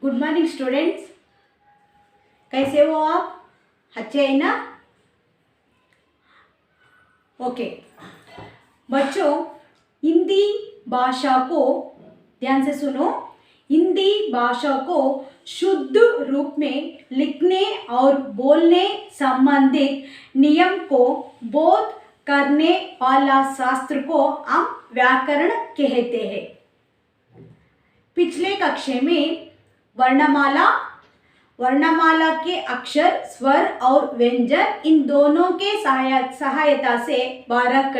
Good morning students, कैसे हो आप? अच्छे हैं ना? ओके बच्चों, हिंदी भाषा को ध्यान से सुनो। हिंदी भाषा को शुद्ध रूप में लिखने और बोलने संबंधित नियम को बोध करने वाला शास्त्र को हम व्याकरण कहते हैं। पिछले कक्षा में वर्णमाला के अक्षर, स्वर और व्यंजन, इन दोनों के सहायता से 12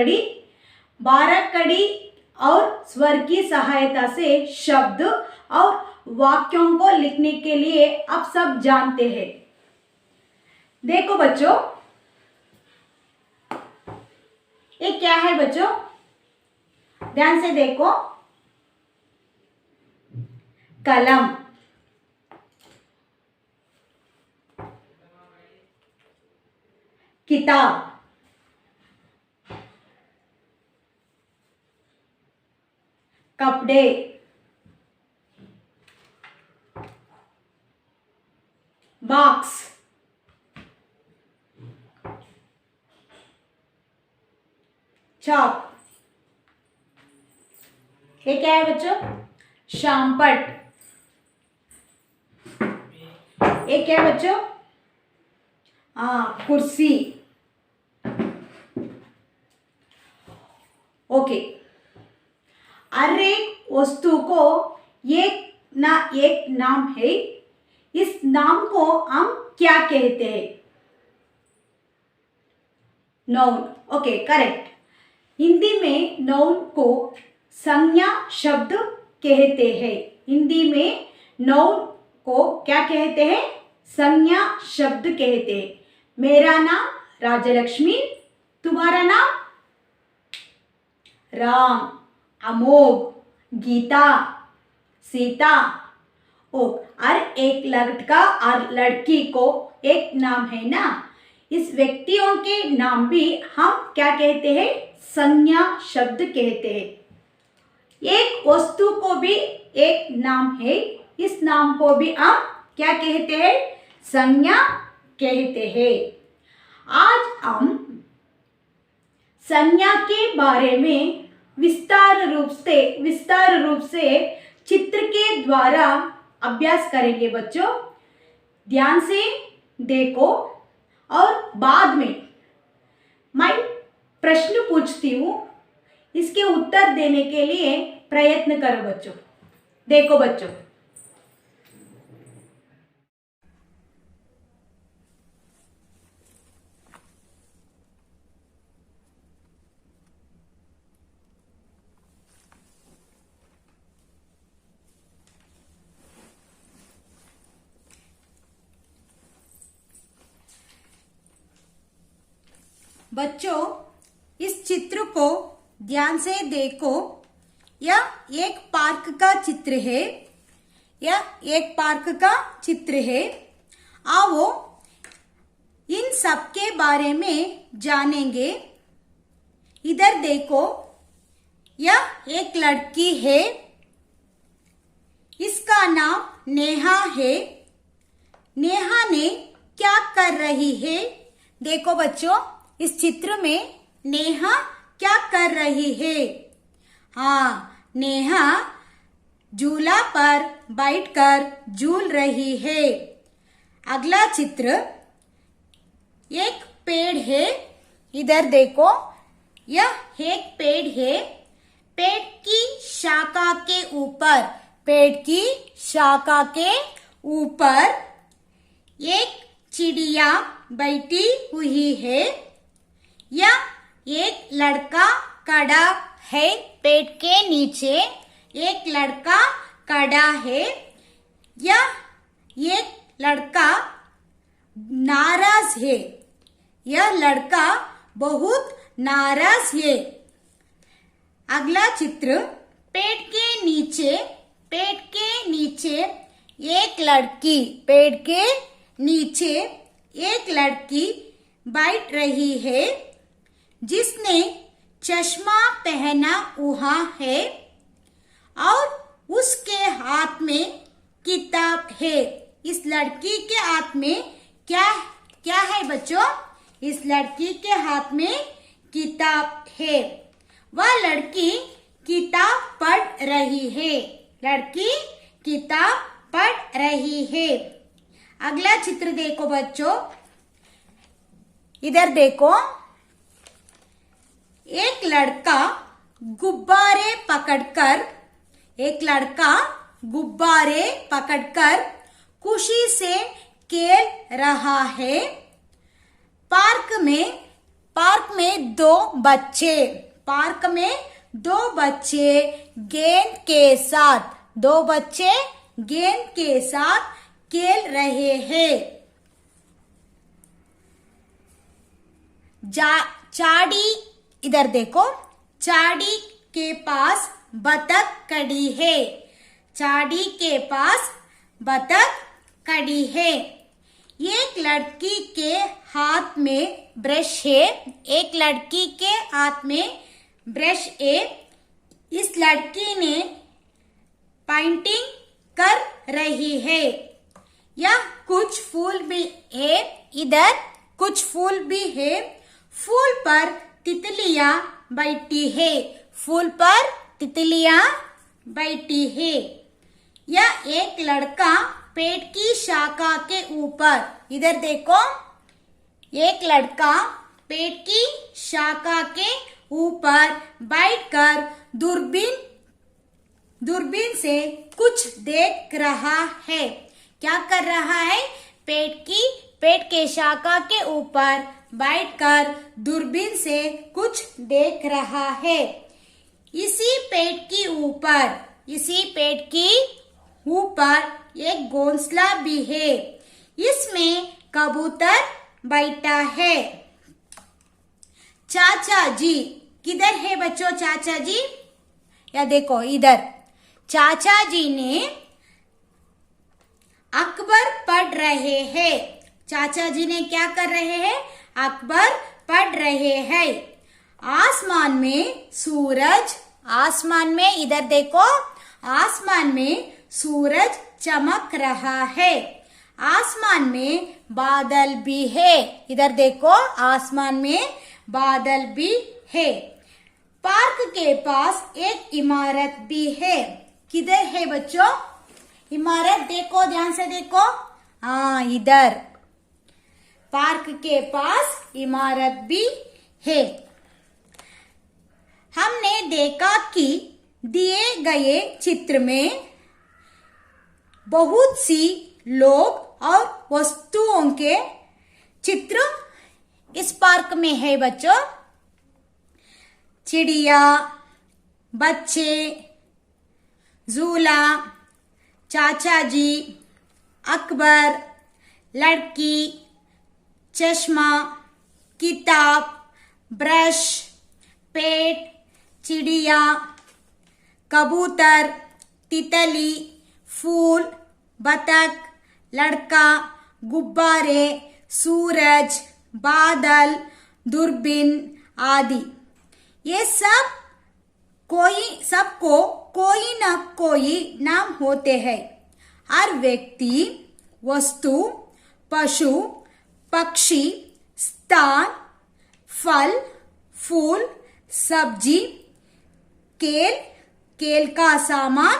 कड़ी और स्वर की सहायता से शब्द और वाक्यों को लिखने के लिए आप सब जानते हैं। देखो बच्चों, ये क्या है बच्चों? ध्यान से देखो। कलम, किताब, कपड़े, बॉक्स, चॉक। ये क्या है बच्चों? शामपट। ये क्या है बच्चों? कुर्सी। ओके, हर एक वस्तु को एक नाम है। इस नाम को हम क्या कहते हैं? नाउन। Okay, correct. हिंदी में नाउन को संज्ञा शब्द कहते हैं। हिंदी में नाउन को क्या कहते हैं? संज्ञा शब्द कहते हैं। मेरा नाम राजलक्ष्मी, तुम्हारा नाम? राम, अमोघ, गीता, सीता। हर एक लड़का और लड़की को एक नाम है ना। इस व्यक्तियों के नाम भी हम क्या कहते हैं? संज्ञा शब्द कहते हैं। एक वस्तु को भी एक नाम है। इस नाम को भी हम क्या कहते हैं? संज्ञा कहते हैं। आज हम संज्ञा के बारे में विस्तार रूप से चित्र के द्वारा अभ्यास करेंगे बच्चों। ध्यान से देखो और बाद में मैं प्रश्न पूछती हूँ, इसके उत्तर देने के लिए प्रयत्न करो बच्चों। देखो बच्चों, इस चित्र को ध्यान से देखो। यह एक पार्क का चित्र है। आओ इन सब के बारे में जानेंगे। इधर देखो, यह एक लड़की है। इसका नाम नेहा है। नेहा ने क्या कर रही है? देखो बच्चों, इस चित्र में नेहा क्या कर रही है? नेहा झूला पर बैठकर झूल रही है। अगला चित्र, एक पेड़ है। इधर देखो, यह एक पेड़ है। पेड़ की शाखा के ऊपर एक चिड़िया बैठी हुई है। यह एक लड़का खड़ा है। पेड़ के नीचे एक लड़का खड़ा है। यह एक लड़का नाराज है। यह लड़का बहुत नाराज है। अगला चित्र, पेड़ के नीचे एक लड़की बैठ रही है, जिसने चश्मा पहना हुआ है और उसके हाथ में किताब है। इस लड़की के हाथ में क्या क्या है बच्चों? इस लड़की के हाथ में किताब है। वह लड़की किताब पढ़ रही है। लड़की किताब पढ़ रही है। अगला चित्र देखो बच्चों, इधर देखो। एक लड़का गुब्बारे पकड़कर खुशी से खेल रहा है। पार्क में दो बच्चे गेंद के साथ खेल रहे हैं। इधर देखो, चाड़ी के पास बतख खड़ी है। एक लड़की के हाथ में ब्रश है। इस लड़की ने पेंटिंग कर रही है। यह कुछ फूल भी है। इधर कुछ फूल भी है। फूल पर तितलियां बैठी है। यह एक लड़का पेड़ की शाखा के ऊपर, इधर देखो, एक लड़का पेड़ की शाखा के ऊपर बैठकर दूरबीन से कुछ देख रहा है। क्या कर रहा है? पेड़ के शाखा के ऊपर बैठकर दूरबीन से कुछ देख रहा है। इसी पेड़ की ऊपर एक घोंसला भी है। इसमें कबूतर बैठा है। चाचा जी किधर है बच्चों? चाचा जी, या देखो इधर, चाचा जी ने अखबार पढ़ रहे हैं। चाचा जी ने क्या कर रहे हैं? अखबार पढ़ रहे हैं। आसमान में इधर देखो, आसमान में सूरज चमक रहा है। आसमान में बादल भी है। इधर देखो, आसमान में बादल भी है। पार्क के पास एक इमारत भी है। किधर है बच्चों? इमारत देखो, ध्यान से देखो। हाँ, इधर पार्क के पास इमारत भी है। हमने देखा कि दिए गए चित्र में बहुत सी लोग और वस्तुओं के चित्र इस पार्क में है बच्चों। चिड़िया, बच्चे, झूला, चाचा जी, अकबर, लड़की, चश्मा, किताब, ब्रश, पेड़, चिड़िया, कबूतर, तितली, फूल, बतख, लड़का, गुब्बारे, सूरज, बादल, दूरबीन आदि। ये सबको कोई न कोई नाम होते हैं। हर व्यक्ति, वस्तु, पशु, पक्षी, स्थान, फल, फूल, सब्जी, खेल का सामान,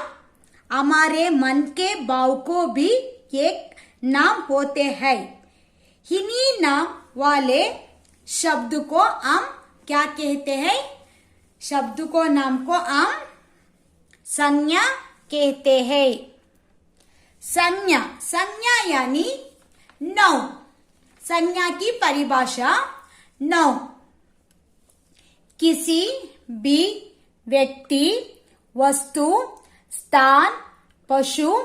हमारे मन के भाव को भी एक नाम होते हैं। इन्हीं नाम वाले शब्द को हम क्या कहते हैं? शब्द को, नाम को हम संज्ञा कहते हैं। संज्ञा यानी नाउन। संज्ञा की परिभाषा नाउन किसी भी व्यक्ति, वस्तु, स्थान, पशु,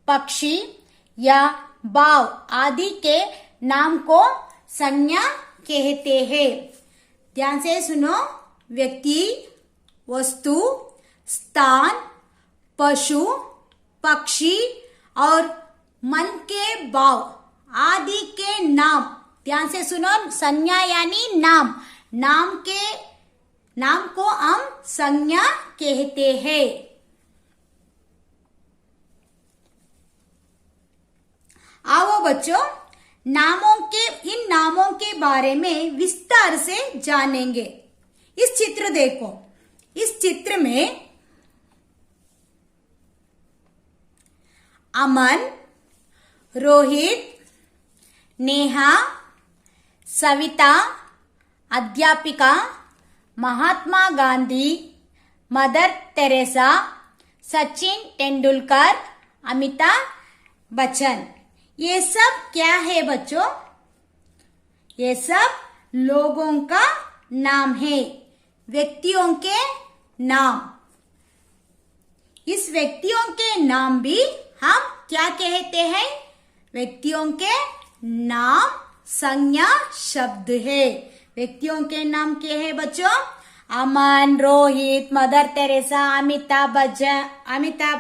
पक्षी या भाव आदि के नाम को संज्ञा कहते हैं। ध्यान से सुनो। व्यक्ति, वस्तु, स्थान, पशु, पक्षी और मन के भाव आदि के नाम। ध्यान से सुनो। संज्ञा यानी नाम। नाम को हम संज्ञा कहते हैं। बच्चों इन नामों के बारे में विस्तार से जानेंगे। इस चित्र देखो, इस चित्र में अमन, रोहित, नेहा, सविता, अध्यापिका, महात्मा गांधी, मदर तेरेसा, सचिन तेंदुलकर, अमिताभ बच्चन, ये सब क्या है बच्चों? ये सब लोगों का नाम है, व्यक्तियों के नाम। इस व्यक्तियों के नाम भी हम क्या कहते हैं? व्यक्तियों के नाम संज्ञा शब्द है। व्यक्तियों के नाम क्या है बच्चों? अमन, रोहित, मदर तेरेसा, अमिताभ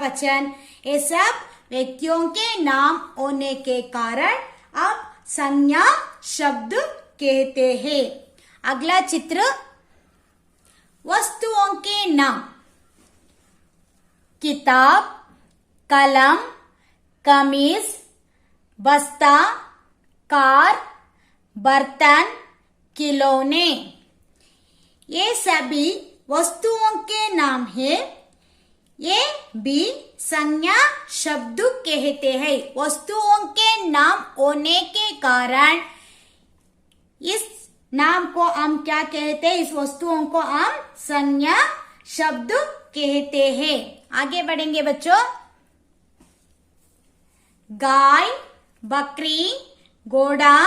बच्चन, ये सब व्यक्तियों के नाम होने के कारण अब संज्ञा शब्द कहते हैं। अगला चित्र, वस्तुओं के नाम। किताब, कलम, कमीज, बस्ता, कार, बर्तन, खिलौने, ये सभी वस्तुओं के नाम है। ये भी संज्ञा शब्द कहते हैं। वस्तुओं के नाम होने के कारण इस नाम को हम क्या कहते हैं? इस वस्तुओं को हम संज्ञा शब्द कहते हैं। आगे बढ़ेंगे बच्चों। गाय, बकरी, घोड़ा,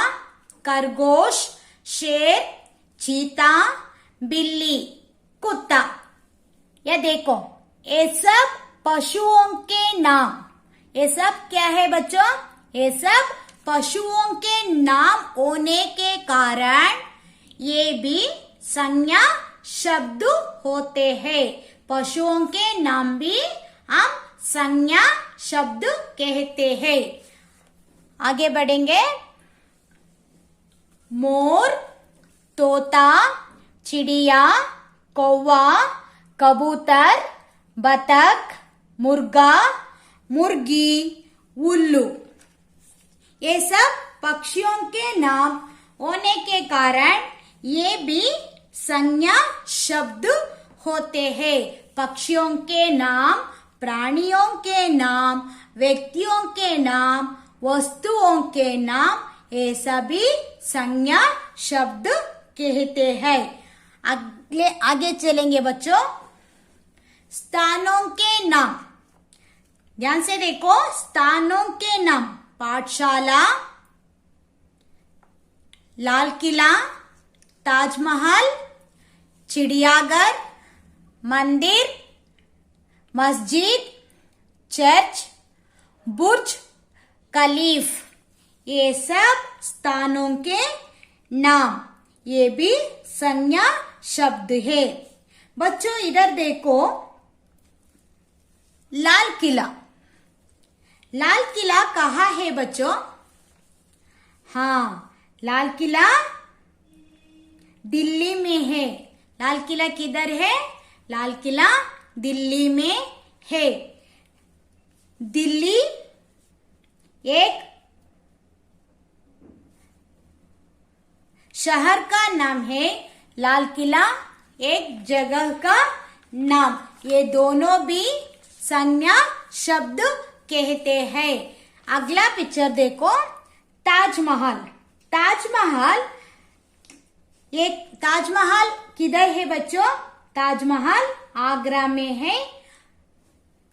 खरगोश, शेर, चीता, बिल्ली, कुत्ता, ये देखो, ये सब पशुओं के नाम। ये सब क्या है बच्चों? ये सब पशुओं के नाम होने के कारण ये भी संज्ञा शब्द होते हैं। पशुओं के नाम भी हम संज्ञा शब्द कहते हैं। आगे बढ़ेंगे। मोर, तोता, चिड़िया, कौवा, कबूतर, बतख, मुर्गा, मुर्गी, उल्लू, ये सब पक्षियों के नाम होने के कारण ये भी संज्ञा शब्द होते हैं। पक्षियों के नाम, प्राणियों के नाम, व्यक्तियों के नाम, वस्तुओं के नाम, ये सभी संज्ञा शब्द कहते हैं। आगे चलेंगे बच्चों। स्थानों के नाम, ध्यान से देखो, स्थानों के नाम। पाठशाला, लाल किला, ताजमहल, चिड़ियाघर, मंदिर, मस्जिद, चर्च, बुर्ज खलीफ, ये सब स्थानों के नाम, ये भी संज्ञा शब्द है। बच्चों इधर देखो, लाल किला। लाल किला कहाँ है बच्चों? हाँ, लाल किला दिल्ली में है। लाल किला किधर है? लाल किला दिल्ली में है। दिल्ली एक शहर का नाम है, लाल किला एक जगह का नाम। ये दोनों भी संज्ञा शब्द कहते हैं। अगला पिक्चर देखो, ताजमहल। ताजमहल किधर है बच्चों? ताजमहल आगरा में है।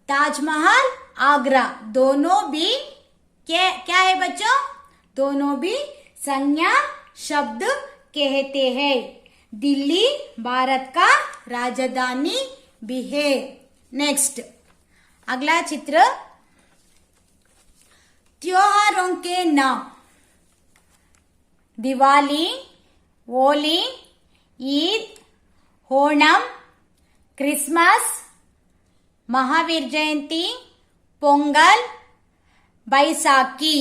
ताजमहल, आगरा, दोनों भी क्या है बच्चों? दोनों भी संज्ञा शब्द कहते हैं। दिल्ली भारत का राजधानी भी है। नेक्स्ट, अगला चित्र, त्योहारों के नाम। दिवाली, होली, ईद, ओणम, क्रिसमस, महावीर जयंती, पोंगल, बैसाखी,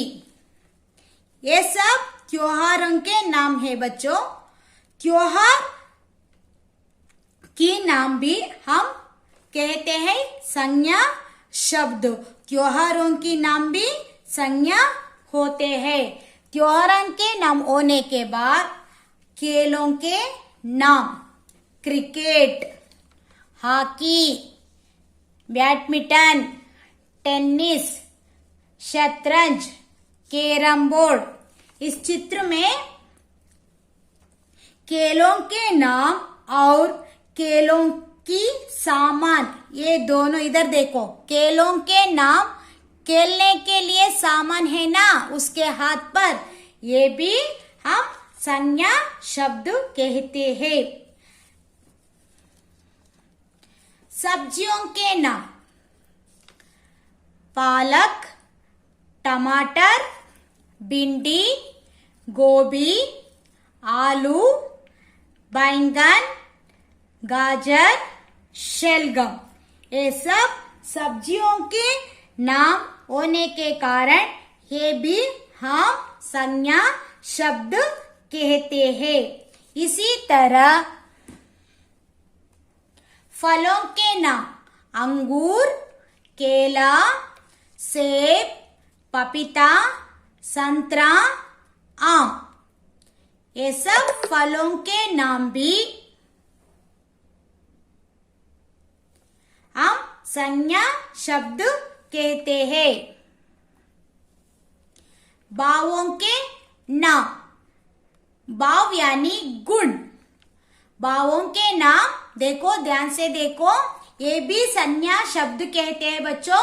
ये सब त्योहारों के नाम है बच्चों। त्योहार के नाम भी हम कहते हैं संज्ञा शब्द। त्योहारों के नाम भी संज्ञा होते हैं। त्योहारों के नाम होने के बाद खेलों के नाम क्रिकेट, हॉकी, बैडमिंटन, टेनिस, शतरंज, कैरम बोर्ड। इस चित्र में खेलों के नाम और खेलों की सामान, ये दोनों इधर देखो, खेलों के नाम, खेलने के लिए सामान है ना उसके हाथ पर, ये भी हम संज्ञा शब्द कहते हैं। सब्जियों के नाम पालक, टमाटर, भिंडी, गोभी, आलू, बैंगन, गाजर, शलगम। ये सब सब्जियों के नाम होने के कारण ये भी हम संज्ञा शब्द कहते हैं। इसी तरह फलों के नाम अंगूर, केला, सेब, पपीता, संतरा, आम। ये सब फलों के नाम भी हम संज्ञा शब्द कहते हैं। भावों के नाम, भाव यानी गुण। भावों के नाम देखो, ध्यान से देखो, ये भी संज्ञा शब्द कहते हैं बच्चों।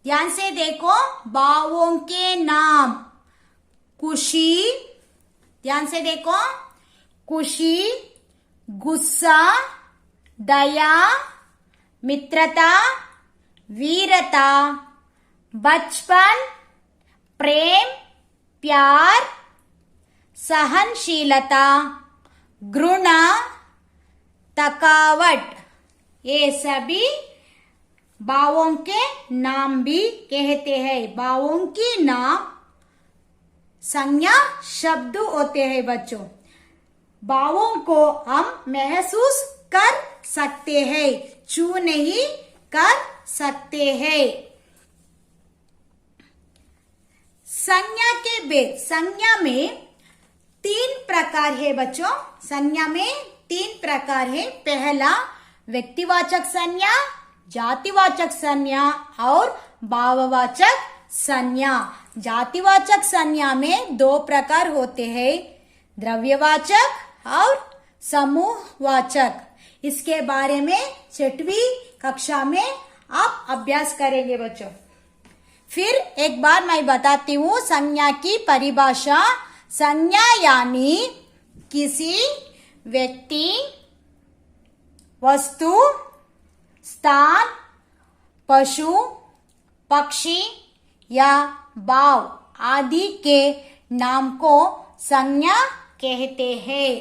ध्यान से देखो, भावों के नाम खुशी, ध्यान से देखो, खुशी, गुस्सा, दया, मित्रता, वीरता, बचपन, प्रेम, प्यार, सहनशीलता, घृणा, थकावट। ये सभी भावों के नाम भी कहते हैं। भावों के नाम संज्ञा शब्द होते हैं बच्चों। भावों को हम महसूस कर सकते हैं, छू नहीं कर सकते हैं। संज्ञा के भेद, संज्ञा में 3 प्रकार है बच्चों। संज्ञा में 3 प्रकार है। पहला व्यक्तिवाचक संज्ञा, जातिवाचक संज्ञा और भाववाचक संज्ञा। जातिवाचक संज्ञा में 2 प्रकार होते हैं, द्रव्यवाचक और समूहवाचक। इसके बारे में 6वीं कक्षा में आप अभ्यास करेंगे बच्चों। फिर एक बार मैं बताती हूँ संज्ञा की परिभाषा। संज्ञा यानी किसी व्यक्ति, वस्तु, स्थान, पशु, पक्षी या भाव आदि के नाम को संज्ञा कहते हैं।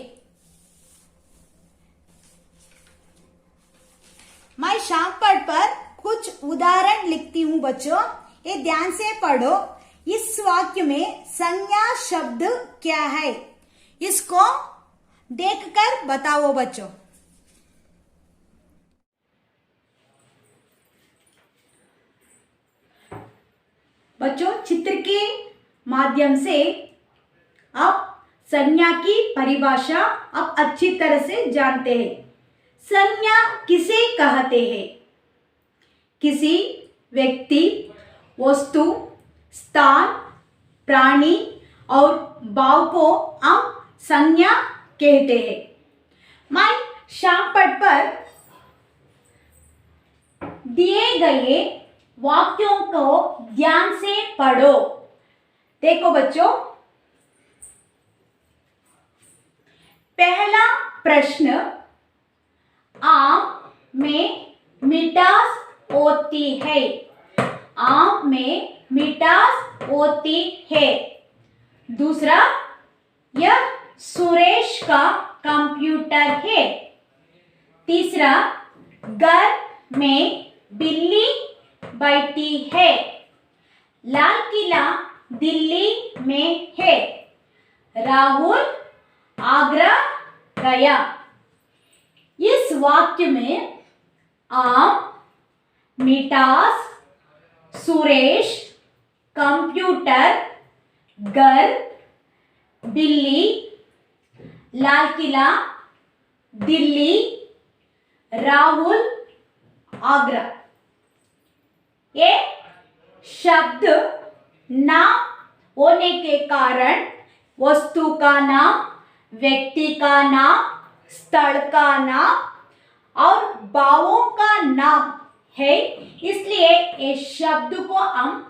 मैं शामपढ़ पर कुछ उदाहरण लिखती हूँ बच्चों, ये ध्यान से पढ़ो। इस वाक्य में संज्ञा शब्द क्या है, इसको देखकर बताओ बच्चों। बच्चों, चित्र के माध्यम से आप संज्ञा की परिभाषा आप अच्छी तरह से जानते हैं। संज्ञा किसे कहते हैं? किसी व्यक्ति, वस्तु, स्थान, प्राणी और भाव को हम संज्ञा कहते हैं। मैं शामपढ़ पर दिए गए वाक्यों को ध्यान से पढ़ो। देखो बच्चों, पहला प्रश्न, आम में मिठास होती है। आम में मिठास होती है। दूसरा, यह सुरेश का कंप्यूटर है। तीसरा, घर में बिल्ली बैठी है। लाल किला दिल्ली में है। राहुल आगरा गया। इस वाक्य में आम, मिठास, सुरेश, कंप्यूटर, घर, बिल्ली, लाल किला, दिल्ली, राहुल, आगरा। ये शब्द नाम होने के कारण वस्तु का नाम, व्यक्ति का नाम, स्थल का नाम और भावों का नाम है, इसलिए इस शब्द को हम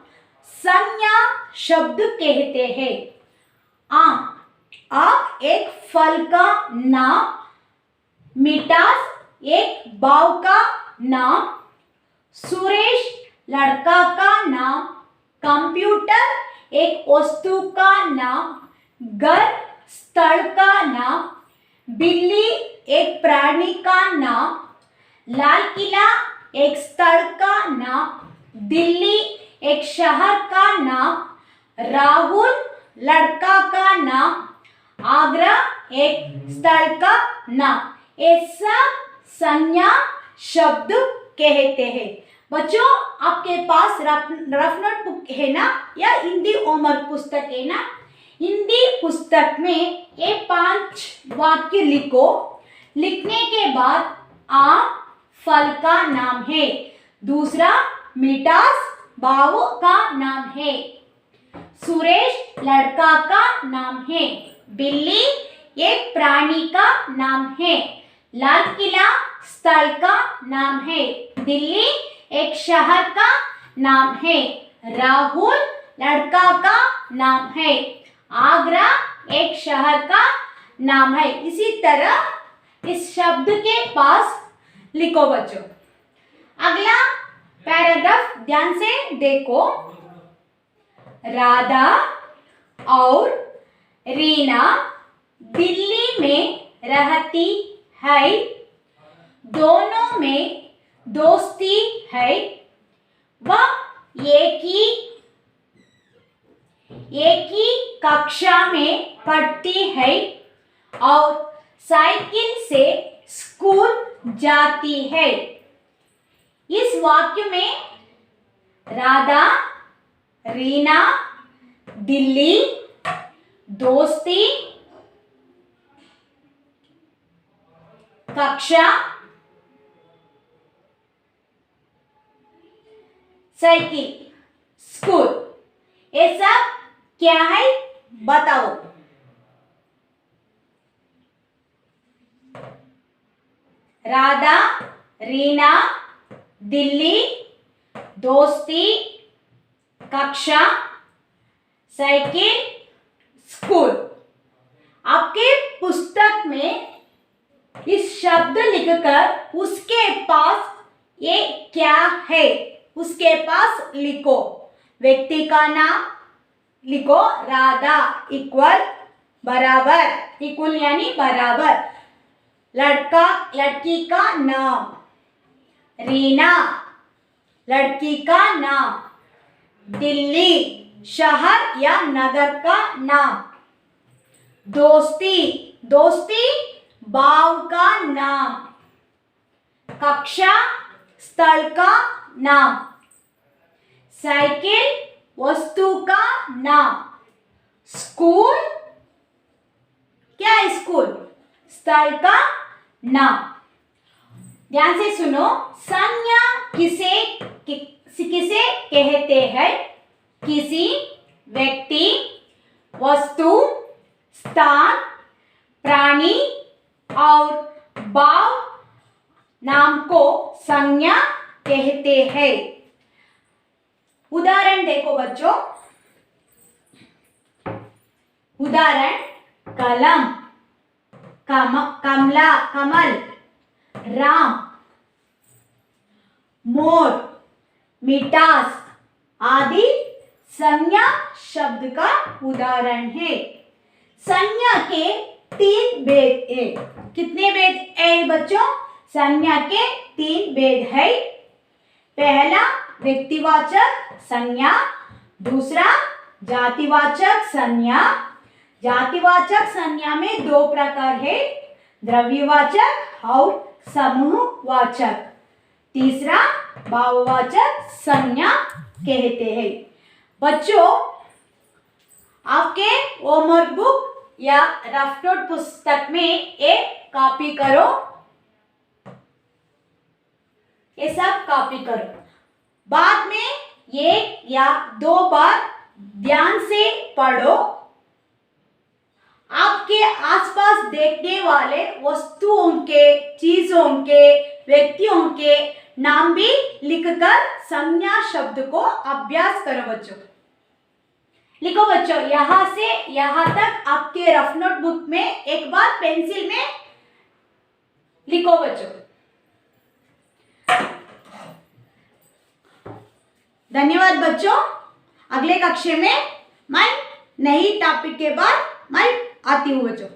संज्ञा शब्द कहते हैं। आम एक फल का नाम, मिठास एक भाव का नाम, सुरेश लड़का का नाम, कंप्यूटर एक वस्तु का नाम, घर स्थल का नाम, बिल्ली एक प्राणी का नाम, लाल किला एक स्थल का नाम, दिल्ली एक शहर का नाम, राहुल लड़का का नाम, आगरा एक स्थल का नाम। ये सब संज्ञा शब्द कहते हैं। बच्चों, आपके पास रफ नोट बुक है ना, या हिंदी होमवर्क पुस्तक है ना। हिंदी पुस्तक में ये 5 वाक्य लिखो। लिखने के बाद आम फल का नाम है, दूसरा मिठास भाव का नाम है, सुरेश लड़का का नाम है, बिल्ली एक प्राणी का नाम है, लाल किला स्थल का नाम है, दिल्ली एक शहर का नाम है, राहुल लड़का का नाम है, आगरा एक शहर का नाम है। इसी तरह इस शब्द के पास लिखो बच्चों। अगला पैराग्राफ ध्यान से देखो। राधा और रीना दिल्ली में रहती है, दोनों में दोस्ती है, वह एक ही कक्षा में पढ़ती है और साइकिल से स्कूल जाती है। इस वाक्य में राधा, रीना, दिल्ली, दोस्ती, कक्षा, साइकिल, स्कूल, ये सब क्या है बताओ। राधा, रीना, दिल्ली, दोस्ती, कक्षा, साइकिल, स्कूल। आपके पुस्तक में इस शब्द लिखकर उसके पास ये क्या है उसके पास लिखो। व्यक्ति का नाम लिखो, राधा इक्वल बराबर, इक्वल यानी बराबर, लड़का लड़की का नाम, रीना लड़की का नाम, दिल्ली शहर या नगर का नाम, दोस्ती भाव का नाम, कक्षा स्थल का नाम, साइकिल वस्तु का नाम, स्कूल क्या है, स्कूल स्थल का नाम। ध्यान से सुनो। संज्ञा किसे कहते हैं? किसी व्यक्ति, वस्तु, स्थान, प्राणी और भाव नाम को संज्ञा कहते हैं। उदाहरण देखो बच्चों। उदाहरण, कलम, कमला, कमल, राम, मोर, मिठास आदि संज्ञा शब्द का उदाहरण है। संज्ञा के 3 भेद है। कितने भेद है बच्चों? संज्ञा के 3 भेद है। पहला व्यक्तिवाचक संज्ञा, दूसरा जातिवाचक संज्ञा। जातिवाचक संज्ञा में 2 प्रकार है, द्रव्यवाचक और समूहवाचक। तीसरा भाववाचक संज्ञा कहते हैं। बच्चों, आपके होमवर्क बुक या रफ नोट पुस्तक में एक कॉपी करो, ये सब कॉपी करो। बाद में एक या दो बार ध्यान से पढ़ो। आपके आसपास देखने वाले वस्तुओं के, चीजों के, व्यक्तियों के नाम भी लिखकर संज्ञा शब्द को अभ्यास करो बच्चों। लिखो बच्चों, यहां से यहां तक आपके रफ नोट बुक में एक बार पेंसिल में लिखो बच्चों। धन्यवाद बच्चों। अगले कक्षा में मैं नई टॉपिक के बाद मैं आती हूँ बच्चों।